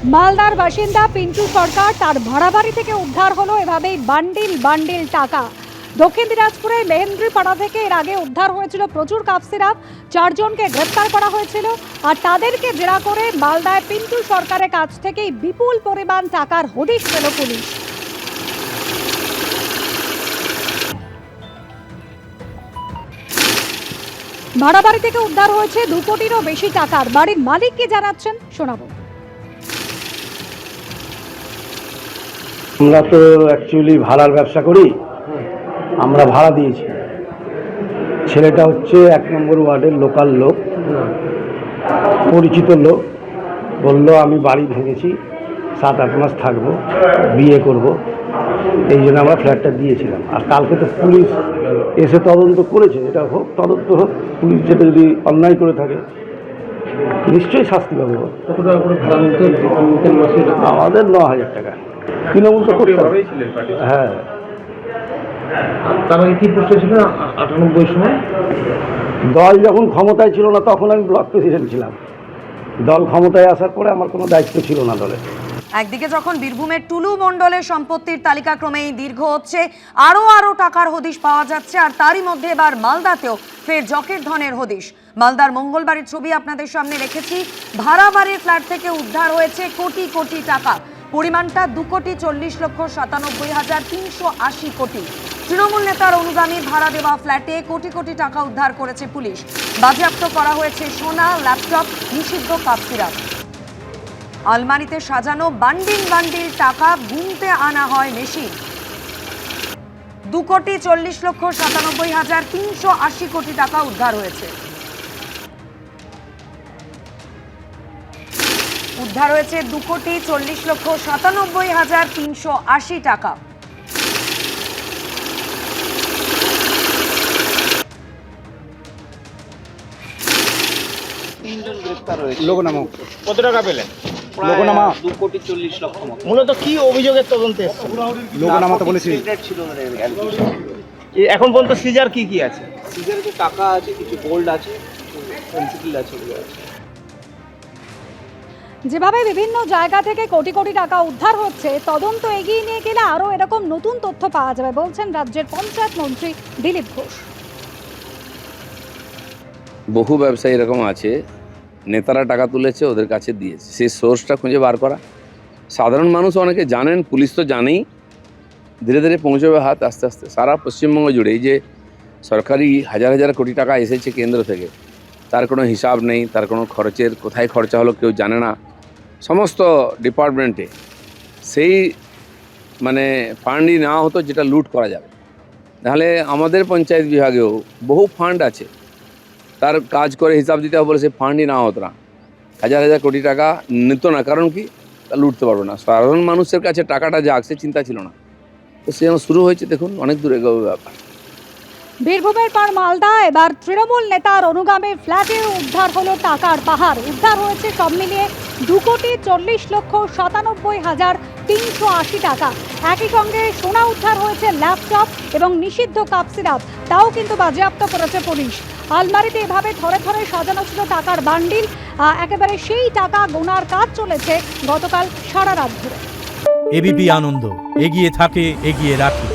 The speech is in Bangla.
মালদার বাসিন্দা পিন্টু সরকার তার ভাড়া বাড়ি থেকে উদ্ধার হলো এভাবেই বান্ডিল বান্ডিল টাকা। দক্ষিণ দিনাজপুরের মেহেন্দ্রিপাড়া থেকে এর আগে উদ্ধার হয়েছিল প্রচুর কাপ সিরাপ। 4 জনকে গ্রেপ্তার করা হয়েছিল আর তাদেরকে জেরা করে মালদায় পিন্টু সরকারের কাছ থেকেই বিপুল পরিমাণ টাকার হদিশ পেল পুলিশ। ভাড়া বাড়ি থেকে উদ্ধার হয়েছে 2 কোটিরও বেশি টাকার। বাড়ির মালিক কি জানাচ্ছেন শোনাবো। আমরা তো অ্যাকচুয়ালি ভাড়ার ব্যবসা করি, আমরা ভাড়া দিয়েছি। ছেলেটা হচ্ছে 1 নম্বর ওয়ার্ডের লোকাল লোক, পরিচিত লোক। বললো আমি বাড়ি ভেঙেছি, 7-8 মাস থাকবো, বিয়ে করব, এই জন্য আমরা ফ্ল্যাটটা দিয়েছিলাম। আর কালকে তো পুলিশ এসে তদন্ত করেছে, এটা হোক, তদন্ত হোক। পুলিশ যেটা যদি অন্যায় করে থাকে নিশ্চয়ই শাস্তি পাবে। কত টাকা করে ভাড়া নিতে আমাদের 9,000 টাকা। তৃণমূল তো করতে হবে। হ্যাঁ, তার আগে কি পোস্টে ছিল 98 সময়? দল যখন ক্ষমতায় ছিল না তখন আমি ব্লক প্রেসিডেন্ট ছিলাম। দল ক্ষমতায় আসার পরে আমার কোনো দায়িত্ব ছিল না দলে। একদিকে যখন বীরভূমের টুলু মণ্ডলের সম্পত্তির তালিকা ক্রমেই দীর্ঘ হচ্ছে, আরও টাকার হদিশ পাওয়া যাচ্ছে, আর তারই মধ্যে এবার মালদাতেও ফের জকের ধনের হদিশ। মালদার মঙ্গলবাড়ির ছবি আপনাদের সামনে রেখেছি। ভাড়া বাড়ির ফ্ল্যাট থেকে উদ্ধার হয়েছে কোটি কোটি টাকা। পরিমাণটা 2,40,97,380 কোটি। তৃণমূল নেতার অনুগামী ভাড়া দেওয়া ফ্ল্যাটে কোটি কোটি টাকা উদ্ধার করেছে পুলিশ। বাজেয়াপ্ত করা হয়েছে সোনা, ল্যাপটপ, নিষিদ্ধ কাপ সিরাপ। আলমারিতে সাজানো বান্ডিল বান্ডিল টাকা গুনতে আনা হয় মেশিন। 2,40,97,380 কোটি টাকা উদ্ধার হয়েছে। উদ্ধার হয়েছে 2,40,97,380 টাকা। কত টাকা পেলেন? 2,40,00,000 মতো। মূলত কি অভিযোগের তদন্তে এসেছে? এখন পর্যন্ত সিজার কি কি আছে? সিজারে যে টাকা আছে, কিছু গোল্ড আছে, পেন্সিল আছে, এগুলো আছে। যেভাবে বিভিন্ন জায়গা থেকে কোটি কোটি টাকা উদ্ধার হচ্ছে, তদন্ত এগিয়ে নিয়ে গেলে আরও এরকম নতুন তথ্য পাওয়া যাবে বলছেন রাজ্যের পঞ্চায়েত মন্ত্রী দিলীপ ঘোষ। বহু ব্যবসায়ী এরকম আছে, নেতারা টাকা তুলেছে, ওদের কাছে দিয়েছে, সেই সোর্সটা খুঁজে বার করা। সাধারণ মানুষ অনেকে জানেন, পুলিশ তো জানেই, ধীরে ধীরে পৌঁছবে হাত আস্তে আস্তে সারা পশ্চিমবঙ্গ জুড়ে। এই যে সরকারি হাজার হাজার কোটি টাকা এসেছে কেন্দ্র থেকে, তার কোনো হিসাব নেই, তার কোনো খরচের কোথায় খরচা হলো কেউ জানে না। সমস্ত ডিপার্টমেন্টে সেই মানে ফান্ডই নেওয়া হতো যেটা লুট করা যাবে। নাহলে আমাদের পঞ্চায়েত বিভাগেও বহু ফান্ড আছে, তার কাজ করে হিসাব দিতে হবে বলে সেই ফান্ডই নেওয়া হতো না। হাজার হাজার কোটি টাকা নিত না, কারণ কি, তা লুটতে পারবে না। সাধারণ মানুষের কাছে টাকাটা যাক সে চিন্তা ছিল না। তো সে শুরু হয়েছে, দেখুন অনেক দূরে এগোবে ব্যাপার। বীরভূমের পর মালদা, এবার তৃণমূল নেতার অনুগামী ফ্ল্যাটে উদ্ধার হলো টাকার পাহাড়। উদ্ধার হয়েছে সব মিলিয়ে 2,40,97,380 টাকা। একই সঙ্গে সোনা উদ্ধার হয়েছে, ল্যাপটপ এবং নিষিদ্ধ কাপ সিরাপ, তাও কিন্তু বাজেয়াপ্ত করেছে পুলিশ। আলমারিতে এভাবে থরে থরে সাজানো ছিল টাকার বান্ডিল। একেবারে সেই টাকা গোনার কাজ চলেছে গতকাল সারা রাত ধরে। এবিপি আনন্দ, এগিয়ে থাকে, এগিয়ে রাখে।